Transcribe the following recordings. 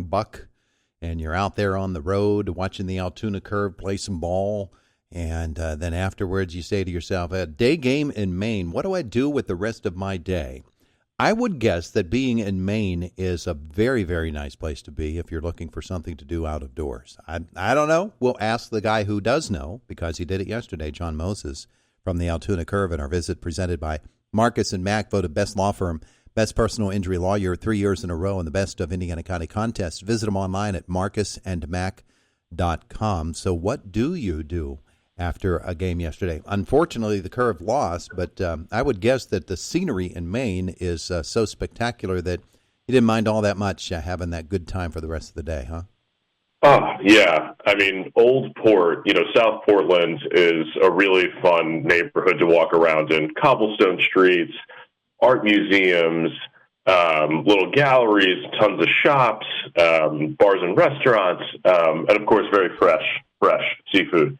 buck, and you're out there on the road watching the Altoona Curve play some ball, and then afterwards you say to yourself, a day game in Maine, what do I do with the rest of my day? I would guess that being in Maine is a very, very nice place to be if you're looking for something to do out of doors. I don't know. We'll ask the guy who does know, because he did it yesterday, Jon Mozes from the Altoona Curve, in our visit presented by Marcus and Mack, voted best law firm, best personal injury lawyer 3 years in a row, and the best of Indiana County contests. Visit them online at marcusandmack.com. So what do you do after a game yesterday? Unfortunately, the Curve lost, but I would guess that the scenery in Maine is so spectacular that you didn't mind all that much having that good time for the rest of the day, huh? Oh, yeah. I mean, Old Port, South Portland is a really fun neighborhood to walk around in. Cobblestone streets, art museums, little galleries, tons of shops, bars and restaurants, and, of course, very fresh seafood.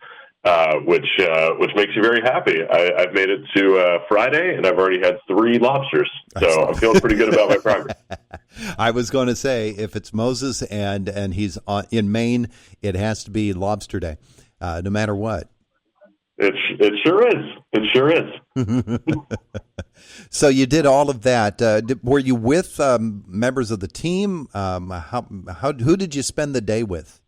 Which makes you very happy. I've made it to Friday, and I've already had 3 lobsters, so I'm feeling pretty good about my progress. I was going to say, if it's Moses and he's in Maine, it has to be Lobster Day, no matter what. It sure is. It sure is. So you did all of that. Were you with members of the team? Who did you spend the day with?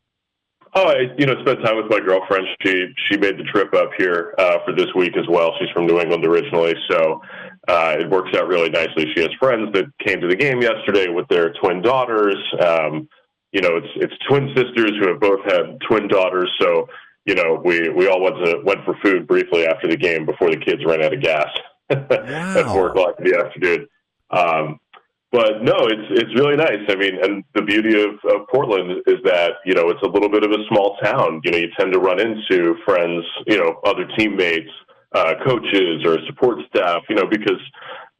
Oh, I spent time with my girlfriend. She made the trip up here for this week as well. She's from New England originally, so it works out really nicely. She has friends that came to the game yesterday with their twin daughters. It's twin sisters who have both had twin daughters, so we all went for food briefly after the game before the kids ran out of gas at 4 o'clock in the afternoon. But no, it's really nice. I mean, and the beauty of Portland is that, it's a little bit of a small town. You tend to run into friends, other teammates, coaches or support staff, because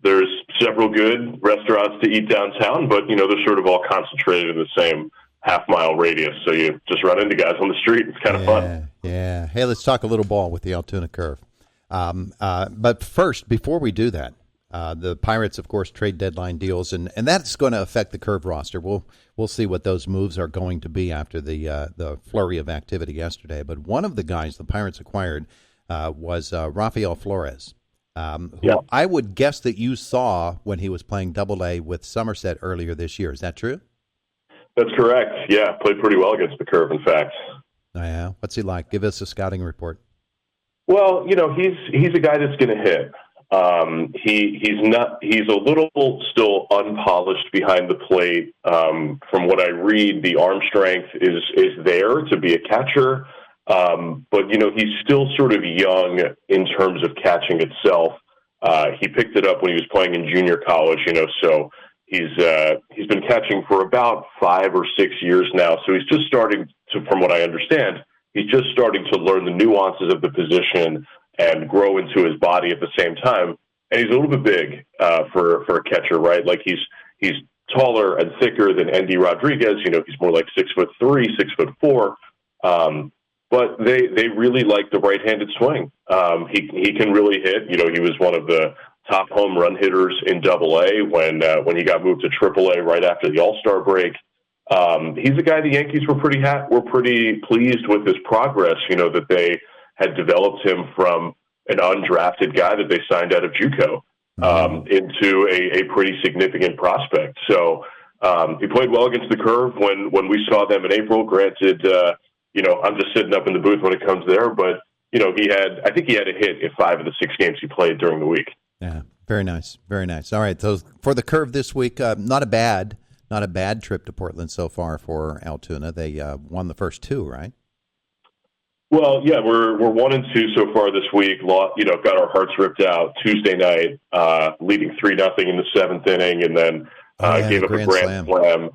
there's several good restaurants to eat downtown, but, they're sort of all concentrated in the same half-mile radius. So you just run into guys on the street. It's kind of fun. Yeah. Hey, let's talk a little ball with the Altoona Curve. But first, before we do that, the Pirates, of course, trade deadline deals, and that's going to affect the Curve roster. We'll see what those moves are going to be after the flurry of activity yesterday. But one of the guys the Pirates acquired was Rafael Flores, who I would guess that you saw when he was playing Double-A with Somerset earlier this year. Is that true? That's correct. Yeah, played pretty well against the Curve, in fact. Oh, yeah. What's he like? Give us a scouting report. Well, he's a guy that's going to hit. He's a little still unpolished behind the plate. From what I read, the arm strength is there to be a catcher. But he's still sort of young in terms of catching itself. He picked it up when he was playing in junior college, so he's been catching for about 5 or 6 years now. So he's just starting to, from what I understand, he's just starting to learn the nuances of the position and grow into his body at the same time. And he's a little bit big for a catcher, right? Like he's taller and thicker than Andy Rodriguez. He's more like 6'3", 6'4". But they really like the right-handed swing. He can really hit. He was one of the top home run hitters in Double-A when he got moved to Triple-A right after the All-Star break. He's a guy the Yankees were pretty pleased with his progress. That they had developed him from an undrafted guy that they signed out of JUCO into a pretty significant prospect. So he played well against the Curve when we saw them in April. Granted, I'm just sitting up in the booth when it comes there, but I think he had a hit in 5 of the 6 games he played during the week. Yeah, very nice, very nice. All right, so for the Curve this week, not a bad trip to Portland so far for Altoona. They won the first 2, right? Well, yeah, we're 1-2 so far this week. Got our hearts ripped out Tuesday night, leading 3-0 in the 7th inning, and then gave up a grand slam.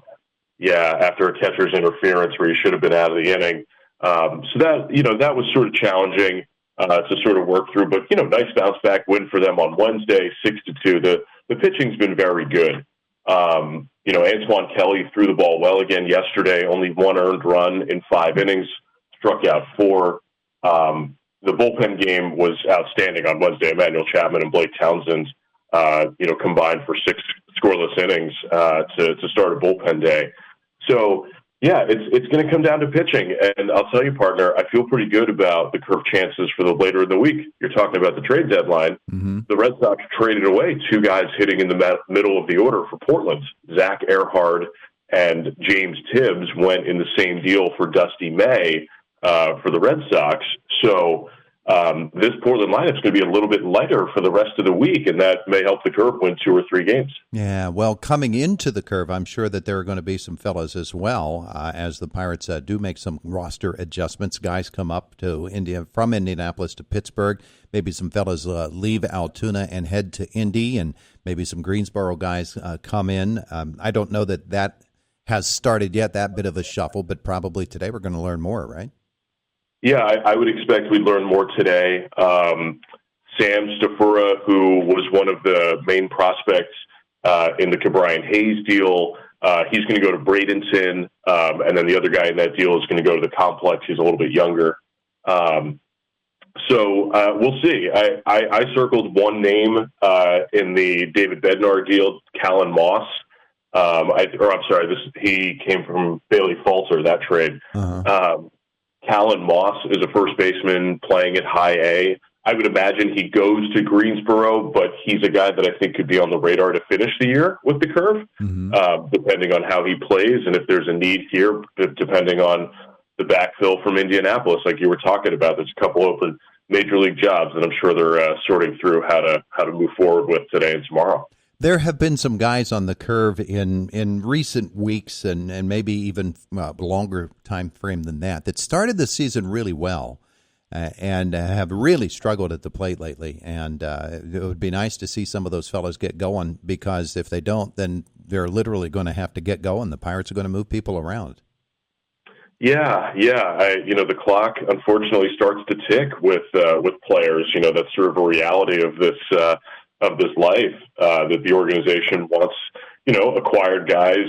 Yeah, after a catcher's interference where he should have been out of the inning. So that was sort of challenging to sort of work through. But nice bounce back win for them on Wednesday, 6-2. The pitching's been very good. Antoine Kelly threw the ball well again yesterday. Only 1 earned run in 5 innings. Struck out 4. The bullpen game was outstanding on Wednesday. Emmanuel Chapman and Blake Townsend, combined for 6 scoreless innings to start a bullpen day. So, yeah, it's going to come down to pitching. And I'll tell you, partner, I feel pretty good about the curve chances for the later in the week. You're talking about the trade deadline. Mm-hmm. The Red Sox traded away two guys hitting in the middle of the order for Portland. Zach Earhart and James Tibbs went in the same deal for Dusty May for the Red Sox. So this Portland lineup is going to be a little bit lighter for the rest of the week, and that may help the Curve win 2 or 3 games. Yeah, well, coming into the Curve, I'm sure that there are going to be some fellas as well, as the Pirates do make some roster adjustments. Guys come up to from Indianapolis to Pittsburgh. Maybe some fellas leave Altoona and head to Indy, and maybe some Greensboro guys come in. I don't know that has started yet, that bit of a shuffle, but probably today we're going to learn more, right? Yeah, I would expect we'd learn more today. Sam Stafura, who was one of the main prospects in the Cabrian Hayes deal, he's going to go to Bradenton, and then the other guy in that deal is going to go to the complex. He's a little bit younger. So we'll see. I circled one name in the David Bednar deal, Callan Moss. He came from Bailey Falter, that trade. Callan Moss is a first baseman playing at high A. I would imagine he goes to Greensboro, but he's a guy that I think could be on the radar to finish the year with the Curve, depending on how he plays and if there's a need here, depending on the backfill from Indianapolis, like you were talking about. There's a couple open major league jobs that I'm sure they're sorting through how to move forward with today and tomorrow. There have been some guys on the Curve in recent weeks and maybe even longer time frame than that started the season really well and have really struggled at the plate lately. And it would be nice to see some of those fellows get going, because if they don't, then they're literally going to have to get going. The Pirates are going to move people around. Yeah. The clock unfortunately starts to tick with players. That's sort of a reality of this life, that the organization wants, acquired guys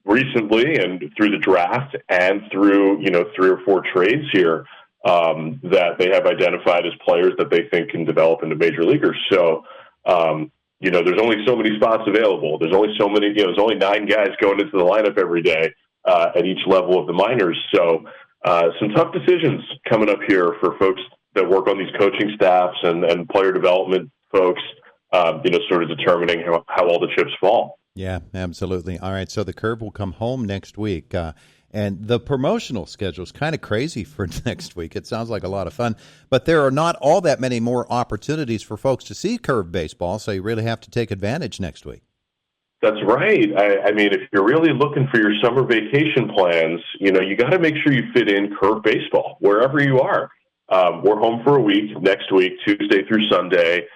recently and through the draft and through, 3 or 4 trades here, that they have identified as players that they think can develop into major leaguers. So, there's only so many spots available. There's only so many, there's only 9 guys going into the lineup every day, at each level of the minors. So, some tough decisions coming up here for folks that work on these coaching staffs and player development folks, sort of determining how all the chips fall. Yeah, absolutely. All right, so the Curve will come home next week. And the promotional schedule is kind of crazy for next week. It sounds like a lot of fun, but there are not all that many more opportunities for folks to see Curve baseball, so you really have to take advantage next week. That's right. I mean, if you're really looking for your summer vacation plans, you got to make sure you fit in Curve baseball wherever you are. We're home for a week next week, Tuesday through Sunday.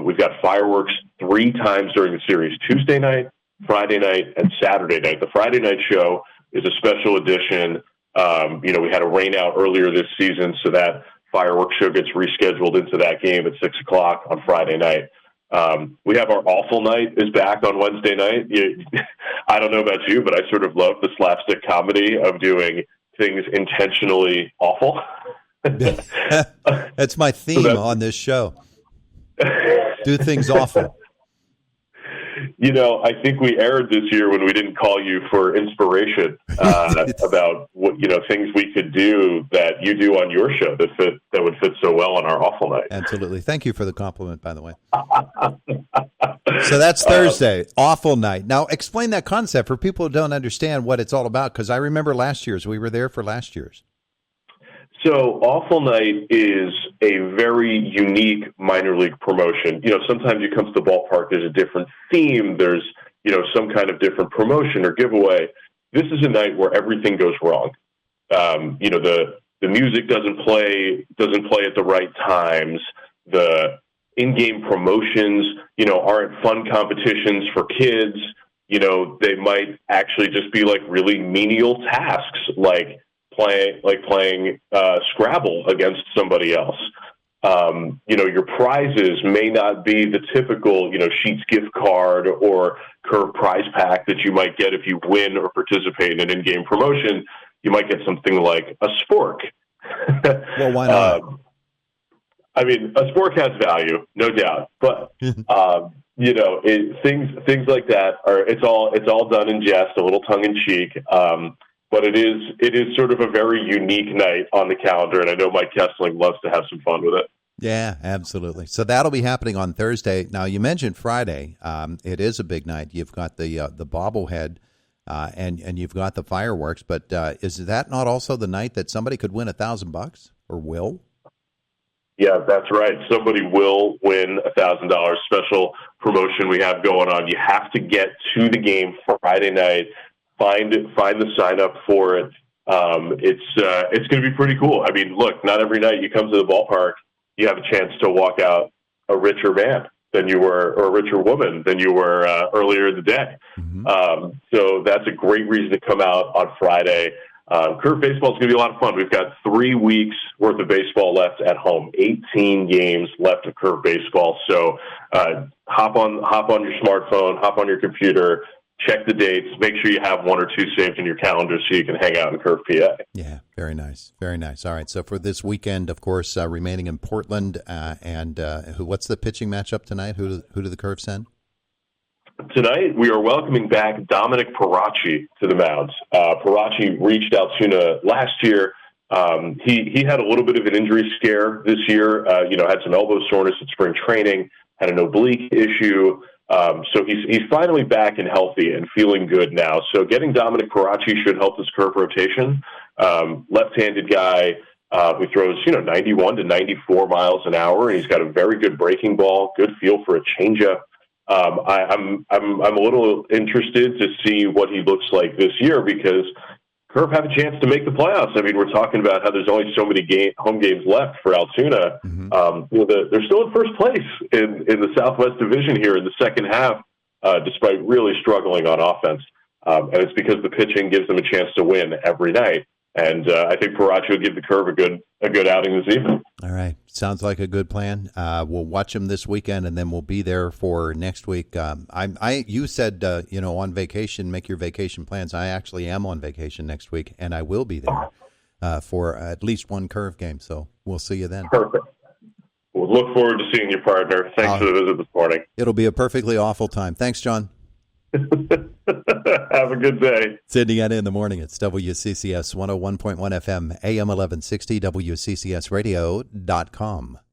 We've got fireworks 3 times during the series: Tuesday night, Friday night, and Saturday night. The Friday night show is a special edition. We had a rain out earlier this season, so that fireworks show gets rescheduled into that game at 6 o'clock on Friday night. We have our Awful Night is back on Wednesday night. I don't know about you, but I sort of love the slapstick comedy of doing things intentionally awful. That's my theme on this show. Do things awful. I think we erred this year when we didn't call you for inspiration about what things we could do that you do on your show that would fit so well on our Awful Night. Absolutely. Thank you for the compliment, by the way. So that's Thursday, Awful Night. Now, explain that concept for people who don't understand what it's all about, because I remember last year's. We were there for last year's. So Awful Night is a very unique minor league promotion. Sometimes you come to the ballpark, there's a different theme. There's, some kind of different promotion or giveaway. This is a night where everything goes wrong. The music doesn't play at the right times. The in-game promotions, aren't fun competitions for kids. They might actually just be like really menial tasks, like playing Scrabble against somebody else. Your prizes may not be the typical, Sheets gift card or Curve prize pack that you might get if you win or participate in an in-game promotion. You might get something like a spork. Well, why not? A spork has value, no doubt, but things like that are it's all done in jest, a little tongue in cheek. But it is sort of a very unique night on the calendar, and I know Mike Kessling loves to have some fun with it. Yeah, absolutely. So that'll be happening on Thursday. Now, you mentioned Friday. It is a big night. You've got the bobblehead, and you've got the fireworks. But is that not also the night that somebody could win $1,000 or will? Yeah, that's right. Somebody will win $1,000 special promotion we have going on. You have to get to the game Friday night. Find the sign up for it. It's going to be pretty cool. I mean, look, not every night you come to the ballpark, you have a chance to walk out a richer man than you were, or a richer woman than you were earlier in the day. Mm-hmm. So that's a great reason to come out on Friday. Curve baseball is going to be a lot of fun. We've got 3 weeks worth of baseball left at home, 18 games left of curve baseball. So hop on your smartphone, hop on your computer, check the dates, make sure you have 1 or 2 saved in your calendar so you can hang out in Curve PA. Yeah, very nice. Very nice. All right, so for this weekend, of course, remaining in Portland, what's the pitching matchup tonight? Who do the Curve send? Tonight, we are welcoming back Dominic Parachi to the mound. Parachi reached Altoona last year. He had a little bit of an injury scare this year, had some elbow soreness at spring training, had an oblique issue. So he's finally back and healthy and feeling good now. So getting Dominic Parachi should help this Curve rotation. Left-handed guy who throws, 91 to 94 miles an hour, and he's got a very good breaking ball, good feel for a changeup. I'm a little interested to see what he looks like this year because Curve have a chance to make the playoffs. I mean, we're talking about how there's only so many home games left for Altoona. Mm-hmm. They're still in first place in the Southwest Division here in the second half, despite really struggling on offense. And it's because the pitching gives them a chance to win every night. And I think Parachi will give the Curve a good outing this evening. All right. Sounds like a good plan. We'll watch them this weekend, and then we'll be there for next week. You said, on vacation, make your vacation plans. I actually am on vacation next week, and I will be there for at least one Curve game. So we'll see you then. Perfect. We'll look forward to seeing you, partner. Thanks for the visit this morning. It'll be a perfectly awful time. Thanks, John. Have a good day. It's Indiana in the morning. It's WCCS 101.1 FM, AM 1160, WCCSradio.com.